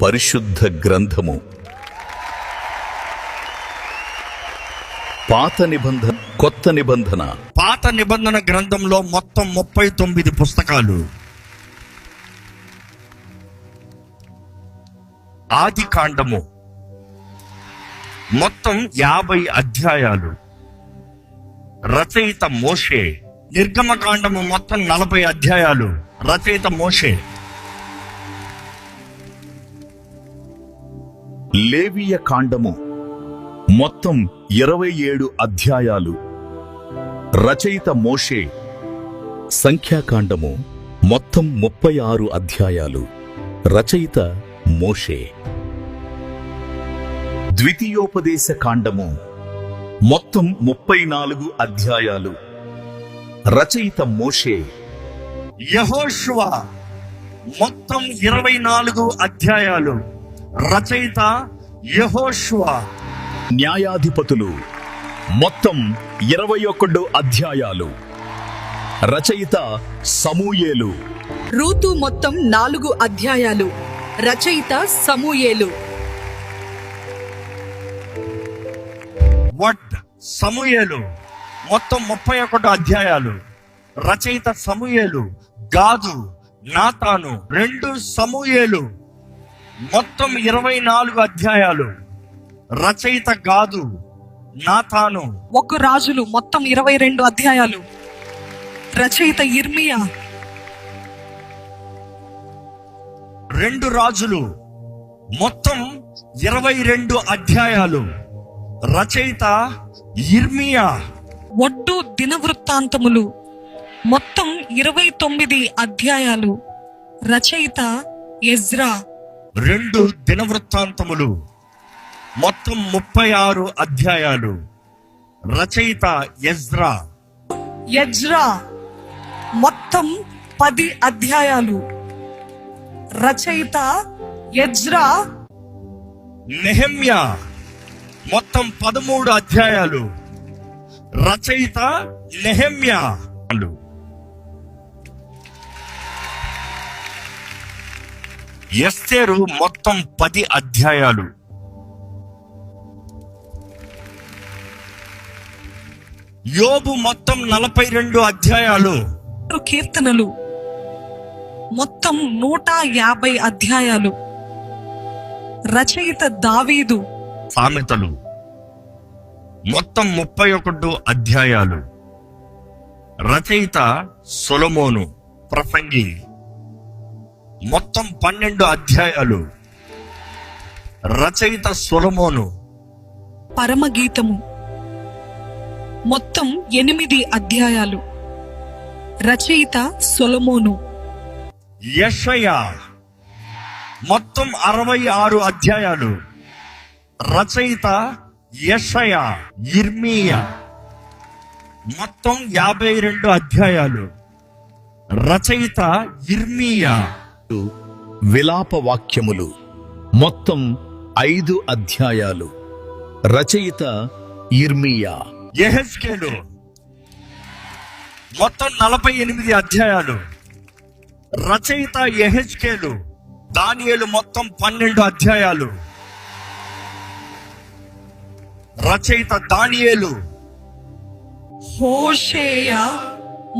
పరిశుద్ధ గ్రంథము. పాత నిబంధన, కొత్త నిబంధన. పాత నిబంధన గ్రంథంలో మొత్తం 39 పుస్తకాలు. ఆది కాండము మొత్తం 50 అధ్యాయాలు. రచయిత మోషే. నిర్గమకాండము మొత్తం 40 అధ్యాయాలు. రచయిత మోషే. లేవియ కాండము మొత్తం 27 అధ్యాయాలు. రచయిత మోషే. సంఖ్యాకాండము మొత్తం 36 అధ్యాయాలు. రచయిత మోషే. ద్వితీయోపదేశ కాండము మొత్తం 34 అధ్యాయాలు. రచయిత మోషే. యెహోషువ మొత్తం 24 అధ్యాయాలు. రచయిత యెహోషువ. న్యాయాధిపతులు మొత్తం 21 అధ్యాయాలు. రచయిత సమూయేలు. రూతు మొత్తం 4 అధ్యాయాలు. రచయిత సమూయేలు. వడ్ సమూయేలు మొత్తం 31 అధ్యాయాలు. రచయిత సమూయేలు. గాదు, నాతాను 2 సమూయేలు మొత్తం 24 అధ్యాయాలు. రచయిత గాదు, నాతాను. 1 రాజులు మొత్తం 22 అధ్యాయాలు. రచయిత యిర్మియా. 2 రాజులు మొత్తం 22 అధ్యాయాలు. రచయిత యిర్మియా. ఒడ్డు దినవృత్తాంతములు మొత్తం 29 అధ్యాయాలు. రచయిత ఎజ్రా. 2 దినవృత్తాంతములు మొత్తం 36 అధ్యాయాలు. రచయిత ఎజ్రా. ఎజ్రా మొత్తం 10 అధ్యాయాలు. రచయిత ఎజ్రా. నెహెమ్యా మొత్తం 13 అధ్యాయాలు. రచయిత నెహెమ్యా. ఎస్తేరు మొత్తం 10 అధ్యాయాలు. యోబు మొత్తం 42 అధ్యాయాలు. కీర్తనలు మొత్తం 150 అధ్యాయాలు. రచయిత దావీదు. సామెతలు మొత్తం 31 అధ్యాయాలు. రచయిత సొలొమోను. ప్రసంగి మొత్తం 12 అధ్యాయాలు. రచయిత సొలొమోను. పరమగీతము మొత్తం 8 అధ్యాయాలు. రచయిత సొలొమోను. యెషయా మొత్తం 66 అధ్యాయాలు. రచయిత యెషయా. యిర్మీయా మొత్తం 52 అధ్యాయాలు. రచయిత యిర్మీయా. విలాప వాక్యములు మొత్తం 5 అధ్యాయాలు. రచయిత యిర్మీయా. యెహెజ్కేలు మొత్తం 48 అధ్యాయాలు. రచయిత యెహెజ్కేలు. దానియేలు మొత్తం 12 అధ్యాయాలు. రచయిత దానియేలు. హోషేయ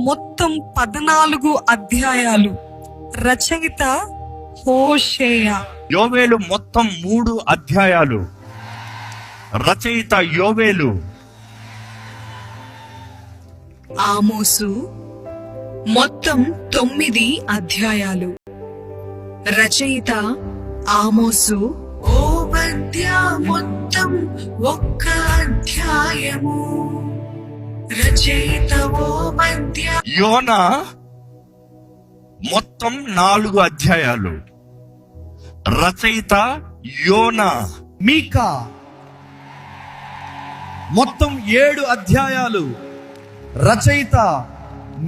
మొత్తం 14 అధ్యాయాలు. రచయిత హోషేయ. యోవేలు మొత్తం 3 అధ్యాయాలు. రచయిత యోవేలు. ఆమోసు మొత్తం 9 అధ్యాయాలు. రచయిత ఆమోసు. ఓబద్యా మొత్తం 1 అధ్యాయము. రచయిత ఓబద్యా. యోనా మొత్తం 4 అధ్యాయాలు. రచయిత యోనా. మీకా మొత్తం 7 అధ్యాయాలు. రచయిత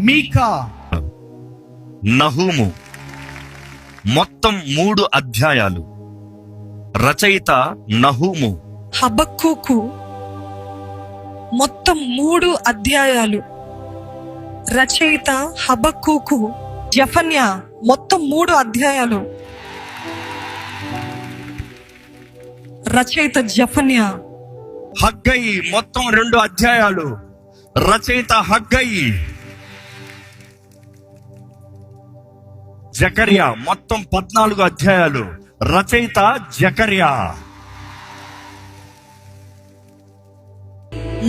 మీకా. నహూము మొత్తం 3 అధ్యాయాలు. రచయిత నహూము. హబక్కూకు మొత్తం 3 అధ్యాయాలు. రచయిత హబక్కూకు. జెఫన్యా మొత్తం 3 అధ్యాయాలు. రచయిత జఫన్యా. హగ్గయి మొత్తం 2 అధ్యాయాలు. రచయిత హగ్గయి. జకర్యా మొత్తం 14 అధ్యాయాలు. రచయిత జకర్యా.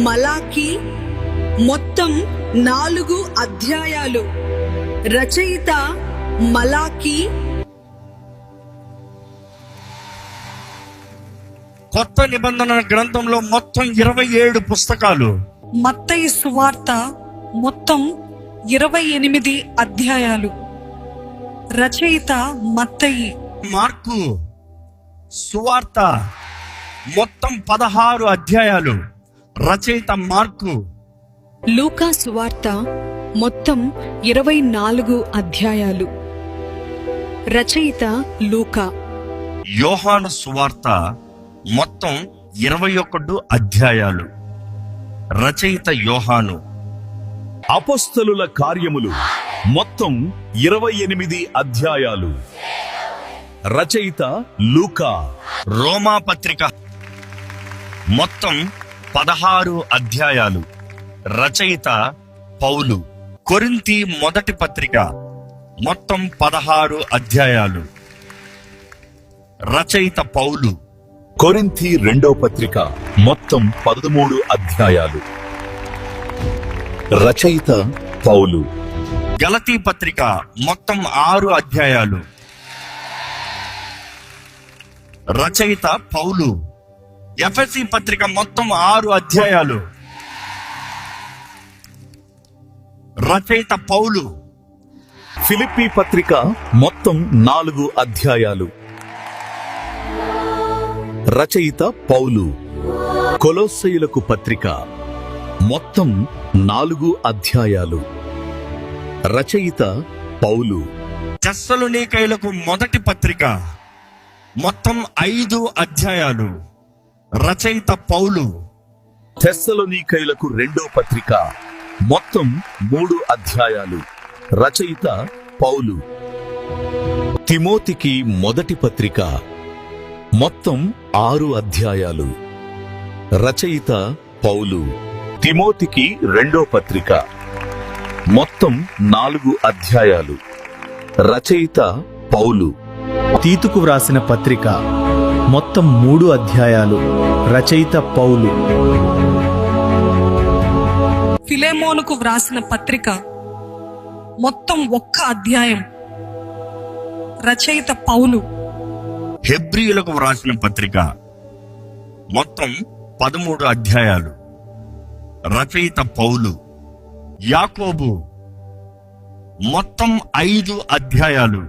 మలాకి మొత్తం 4 అధ్యాయాలు. రచయిత మలాకి. కొత్త నిబంధన గ్రంథంలో మొత్తం 27 పుస్తకాలు. మత్తయి సువార్త మొత్తం 28 అధ్యాయాలు. రచయిత మత్తయి. మార్కు సువార్త మొత్తం 16 అధ్యాయాలు. రచయిత మార్కు. లూకా సువార్త మొత్తం 24 అధ్యాయాలు. రచయిత లూకా. యోహాను సువార్త మొత్తం 21 అధ్యాయాలు. రచయిత యోహాను. అపొస్తలుల కార్యములు మొత్తం 28 అధ్యాయాలు. రచయిత లూకా. రోమా పత్రిక మొత్తం 16 అధ్యాయాలు. రచయిత పౌలు. కొరింథీ మొదటి పత్రిక మొత్తం 16 అధ్యాయాలు. రచయిత పౌలు. కొరింథీ రెండో పత్రిక మొత్తం 13 అధ్యాయాలు. రచయిత పౌలు. గలతీ పత్రిక మొత్తం 6 అధ్యాయాలు. రచయిత పౌలు. ఎఫెసీ పత్రిక మొత్తం 6 అధ్యాయాలు. రచయిత పౌలు. ఫిలిప్పీ పత్రిక మొత్తం 4 అధ్యాయాలు. రచయిత పౌలు. కొలొస్సీయులకు పత్రిక మొత్తం 4 అధ్యాయాలు. రచయిత పౌలు. తెస్సలోనికైలకు మొదటి పత్రిక మొత్తం 5 అధ్యాయాలు. రచయిత పౌలు. తెస్సలోనికైలకు రెండో పత్రిక మొత్తం 3 అధ్యాయాలు. రచయిత పౌలు. తిమోతికి మొదటి పత్రిక మొత్తం 6 అధ్యాయాలు. రచయిత పౌలు. తిమోతికి రెండో పత్రిక మొత్తం 4 అధ్యాయాలు. రచయిత పౌలు. తీతుకు వ్రాసిన పత్రిక మొత్తం 3 అధ్యాయాలు. రచయిత పౌలు. ఫిలెమోనుకు వ్రాసిన పత్రిక మొత్తం 1 అధ్యాయం. రచయిత పౌలు. హెబ్రీయులకు వ్రాసిన పత్రిక మొత్తం 13 అధ్యాయాలు. రచయిత పౌలు. యాకోబు మొత్తం 5 అధ్యాయాలు.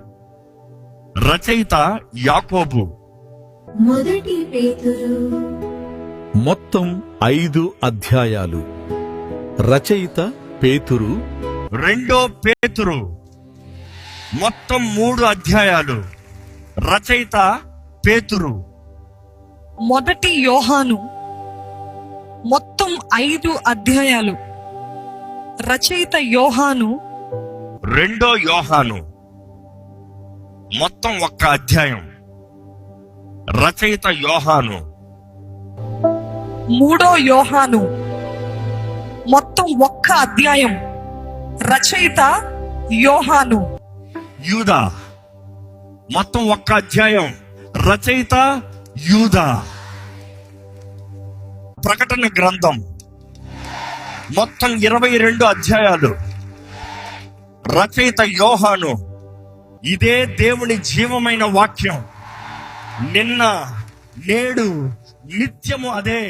రచయిత యాకోబు. మొదటి పేతురు మొత్తం 5 అధ్యాయాలు. రచయిత పేతురు. రెండో పేతురు మొత్తం 3 అధ్యాయాలు. రచయిత పేతురు. మొదటి యోహాను మొత్తం 5 అధ్యాయాలు. రచయిత యోహాను. రెండో యోహాను మొత్తం 1 అధ్యాయం. రచయిత యోహాను. మూడో యోహాను మొత్తం 1 అధ్యాయం. రచయిత యోహాను. యూదా మొత్తం 1 అధ్యాయం. రచయిత యూదా. ప్రకటన గ్రంథం మొత్తం 22 అధ్యాయాలు. రచయిత యోహాను. ఇదే దేవుని జీవమైన వాక్యం. నిన్న నేడు నిత్యము అదే.